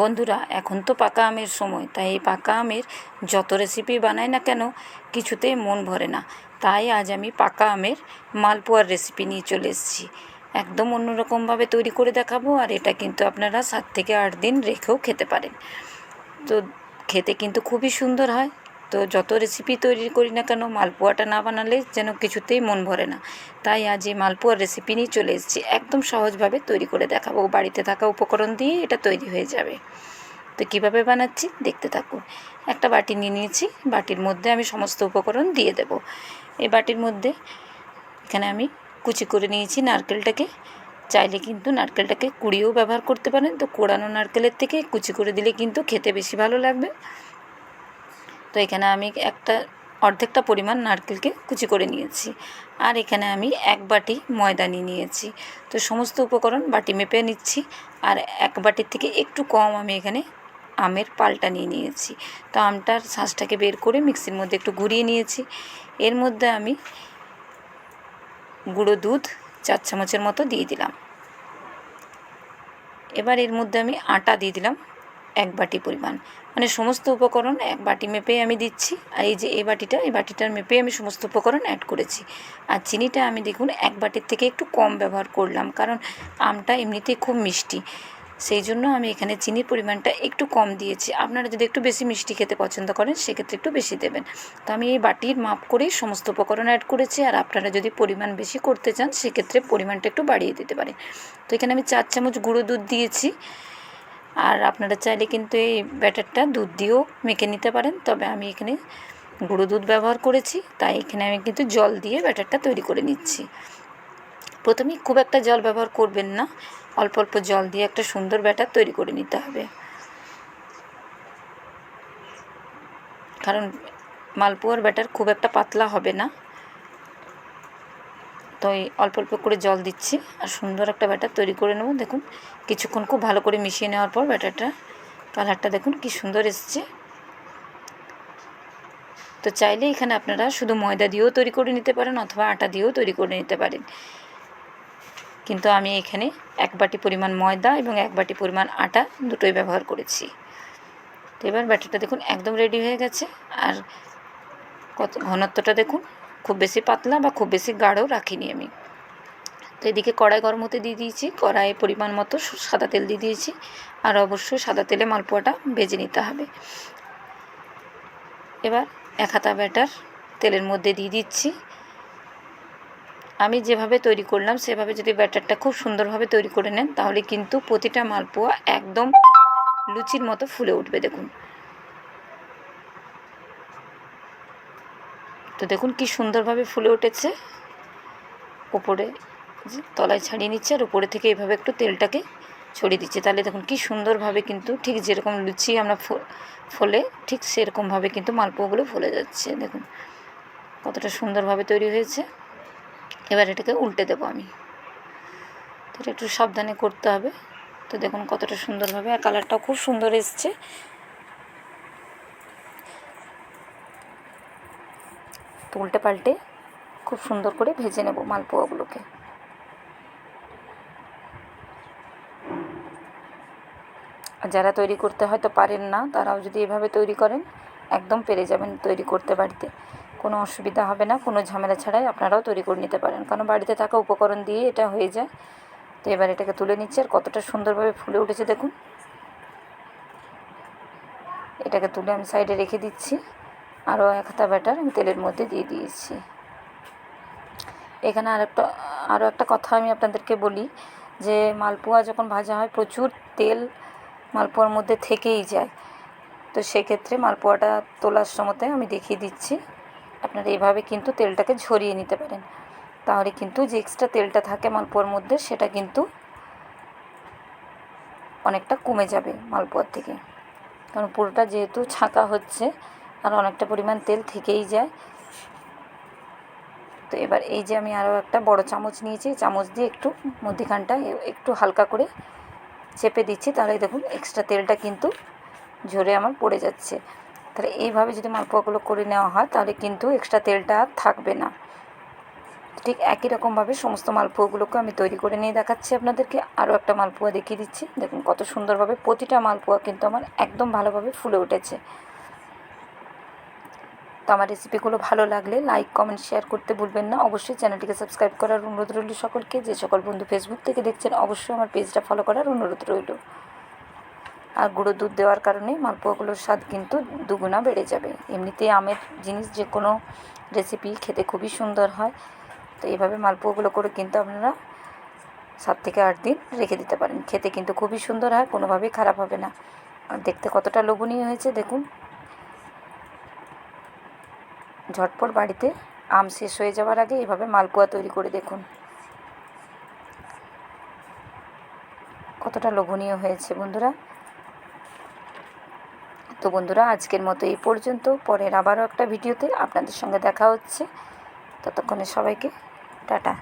বন্ধুরা, এখন তো পাকা আমের সময়, তাই এই পাকা আমের যত রেসিপি বানাই না কেন কিছুতেই মন ভরে না। তাই আজ আমি পাকা আমের মালপোয়ার রেসিপি নিয়ে চলে এসেছি। একদম অন্যরকমভাবে তৈরি করে দেখাবো, আর এটা কিন্তু আপনারা 7 থেকে 8 দিন রেখেও খেতে পারেন। তো খেতে কিন্তু খুবই সুন্দর হয়। তো যত রেসিপি তৈরি করি না কেন মালপোয়াটা না বানালে যেন কিছুতেই মন ভরে না। তাই আজ এই মালপোয়ার রেসিপি নিয়ে চলে এসেছি, একদম সহজভাবে তৈরি করে দেখাবো। বাড়িতে থাকা উপকরণ দিয়ে এটা তৈরি হয়ে যাবে। তো কীভাবে বানাচ্ছি দেখতে থাকুন। একটা বাটি নিয়ে নিয়েছি, বাটির মধ্যে আমি সমস্ত উপকরণ দিয়ে দেব। এই বাটির মধ্যে এখানে আমি কুচি করে নিয়েছি নারকেলটাকে। চাইলে কিন্তু নারকেলটাকে কুড়িয়েও ব্যবহার করতে পারেন, তো কোড়ানো নারকেলের থেকে কুচি করে দিলে কিন্তু খেতে বেশি ভালো লাগবে। তো এখানে আমি অর্ধেকটা পরিমাণ নারকেলকে কুচি করে নিয়েছি, আর এখানে আমি 1 বাটি ময়দা নিয়েছি। তো সমস্ত উপকরণ বাটি মেপে নিচ্ছি, আর 1 বাটির থেকে একটু কম আমি এখানে আমের পাল্টা নিয়েছি। তো আমটার শাঁসটাকে বের করে মিক্সির মধ্যে একটু ঘুরিয়ে নিয়েছি। এর মধ্যে আমি গুঁড়ো দুধ 4 চামচের মতো দিয়ে দিলাম। এবার এর মধ্যে আমি আটা দিয়ে দিলাম 1 বাটি পরিমাণ, মানে সমস্ত উপকরণ 1 বাটি মেপে আমি দিচ্ছি। আর এই যে এই বাটিটার মেপে আমি সমস্ত উপকরণ অ্যাড করেছি। আর চিনিটা আমি দেখুন 1 বাটির থেকে একটু কম ব্যবহার করলাম, কারণ আমটা এমনিতেই খুব মিষ্টি, সেই জন্য আমি এখানে চিনির পরিমাণটা একটু কম দিয়েছি। আপনারা যদি একটু বেশি মিষ্টি খেতে পছন্দ করেন সেক্ষেত্রে একটু বেশি দেবেন। তো আমি এই বাটির মাপ করেই সমস্ত উপকরণ অ্যাড করেছি, আর আপনারা যদি পরিমাণ বেশি করতে চান সেক্ষেত্রে পরিমাণটা একটু বাড়িয়ে দিতে পারেন। তো এখানে আমি 4 চামচ গুঁড়ো দুধ দিয়েছি, আর আপনারা চাইলে কিন্তু এই ব্যাটারটা দুধ দিয়েও মেখে নিতে পারেন, তবে আমি এখানে গুঁড়ো দুধ ব্যবহার করেছি, তাই এখানে আমি কিন্তু জল দিয়ে ব্যাটারটা তৈরি করে নিচ্ছি। প্রথমেই খুব একটা জল ব্যবহার করবেন না, অল্প অল্প জল দিয়ে একটা সুন্দর ব্যাটার তৈরি করে নিতে হবে, কারণ মালপোয়ার ব্যাটার খুব একটা পাতলা হবে না। তো এই অল্প অল্প করে জল দিচ্ছি আর সুন্দর একটা ব্যাটার তৈরি করে নেব। দেখুন কিছুক্ষণ খুব ভালো করে মিশিয়ে নেওয়ার পর ব্যাটারটা কালারটা দেখুন কি সুন্দর এসছে। তো চাইলে এখানে আপনারা শুধু ময়দা দিয়েও তৈরি করে নিতে পারেন অথবা আটা দিয়েও তৈরি করে নিতে পারেন, কিন্তু আমি এখানে 1 বাটি পরিমাণ ময়দা এবং 1 বাটি পরিমাণ আটা দুটোই ব্যবহার করেছি। তো এবার ব্যাটারটা দেখুন একদম রেডি হয়ে গেছে, আর কত ঘনত্বটা দেখুন, খুব বেশি পাতলা বা খুব বেশি গাঢ় রাখিনি আমি। তো এদিকে কড়াই গরম হতে দিয়ে দিয়েছি, কড়াইয়ে পরিমাণ মতো সাদা তেল দিয়ে দিয়েছি, আর অবশ্যই সাদা তেলে মালপোয়াটা ভেজে নিতে হবে। এবার 1 হাতা ব্যাটার তেলের মধ্যে দিয়ে দিচ্ছি। আমি যেভাবে তৈরি করলাম সেভাবে যদি ব্যাটারটা খুব সুন্দরভাবে তৈরি করে নেন তাহলে কিন্তু প্রতিটা মালপোয়া একদম লুচির মতো ফুলে উঠবে। দেখুন, তো দেখুন কি সুন্দরভাবে ফুলে উঠেছে। ওপরে তলায় ছাড়িয়ে নিচ্ছে আর উপরে থেকে এইভাবে একটু তেলটাকে ছড়িয়ে দিচ্ছে, তাহলে দেখুন কি সুন্দরভাবে কিন্তু ঠিক যেরকম লুচি আমরা ফোলে ঠিক সেরকমভাবে কিন্তু মালপোয়াগুলো ফুলে যাচ্ছে। দেখুন কতটা সুন্দরভাবে তৈরি হয়েছে। এবার এটাকে উল্টে দেবো আমি, তো এটা একটু সাবধানে করতে হবে। তো দেখুন কতটা সুন্দরভাবে, আর কালারটাও খুব সুন্দর এসছে। তো উল্টে পাল্টে খুব সুন্দর করে ভেজে নেব মালপোয়াগুলোকে। আর যারা তৈরি করতে হয়তো পারেন না তারাও যদি এভাবে তৈরি করেন একদম পেরে যাবেন তৈরি করতে, বাড়িতে কোনো অসুবিধা হবে না, কোনো ঝামেলা ছাড়াই আপনারাও তৈরি করে নিতে পারেন, কারণ বাড়িতে থাকা উপকরণ দিয়ে এটা হয়ে যায়। তো এবার এটাকে তুলে নিচ্ছে, আর কতটা সুন্দরভাবে ফুলে উঠেছে দেখুন। এটাকে তুলে আমি সাইডে রেখে দিচ্ছি। আরও 1 হাতা ব্যাটার আমি তেলের মধ্যে দিয়ে দিয়েছি। এখানে আরও একটা কথা আমি আপনাদেরকে বলি, যে মালপোয়া যখন ভাজা হয় প্রচুর তেল মালপোয়ার মধ্যে থেকেই যায়। তো সেক্ষেত্রে মালপোয়াটা তোলার সময়তে আমি দেখিয়ে দিচ্ছি, আপনারা এইভাবে কিন্তু তেলটাকে ঝরিয়ে নিতে পারেন, তাহলে কিন্তু যে এক্সট্রা তেলটা থাকে মালপোয়ার মধ্যে সেটা কিন্তু অনেকটা কমে যাবে মালপোয়ার থেকে, কারণ পুরোটা যেহেতু ছাঁকা হচ্ছে আর অনেকটা পরিমাণ তেল থেকেই যায়। তো এবার এই যে আমি আরও একটা বড় চামচ নিয়েছি, চামচ দিয়ে একটু মধ্যিখানটা একটু হালকা করে চেপে দিচ্ছি, তাহলে দেখুন এক্সট্রা তেলটা কিন্তু ঝরে আমার পড়ে যাচ্ছে। তাহলে এইভাবে যদি মালপোয়াগুলো করে নেওয়া হয় তাহলে কিন্তু এক্সট্রা তেলটা আর থাকবে না। ঠিক একই রকমভাবে সমস্ত মালপোয়াগুলোকে আমি তৈরি করে নিয়ে দেখাচ্ছি আপনাদেরকে। আরও একটা মালপোয়া দেখিয়ে দিচ্ছি, দেখুন কত সুন্দরভাবে প্রতিটা মালপোয়া কিন্তু আমার একদম ভালোভাবে ফুলে উঠেছে। তো আমার রেসিপিগুলো ভালো লাগলে লাইক কমেন্ট শেয়ার করতে ভুলবেন না। অবশ্যই চ্যানেলটিকে সাবস্ক্রাইব করার অনুরোধ রইল সকলকে। যে সকল বন্ধু ফেসবুক থেকে দেখছেন অবশ্যই আমার পেজটা ফলো করার অনুরোধ রইল। আর গুঁড়ো দুধ দেওয়ার কারণে মালপোয়াগুলোর স্বাদ কিন্তু দুগুণা বেড়ে যাবে। এমনিতেই আমের জিনিস যে কোনো রেসিপি খেতে খুবই সুন্দর হয়। তো এইভাবে মালপোয়াগুলো করে কিন্তু আপনারা 7 থেকে 8 দিন রেখে দিতে পারেন। খেতে কিন্তু খুবই সুন্দর হয়, কোনোভাবেই খারাপ হবে না। আর দেখতে কতটা লোভনীয় হয়েছে দেখুন। ঝটপট বাড়িতে আম শেষ হয়ে যাওয়ার আগে এভাবে মালপোয়া তৈরি করে দেখুন, কতটা লোভনীয় হয়েছে বন্ধুরা। তো বন্ধুরা আজকের মতো এই পর্যন্ত। পরের আবারও একটা ভিডিওতে আপনাদের সঙ্গে দেখা হচ্ছে। ততক্ষণে সবাইকে টাটা।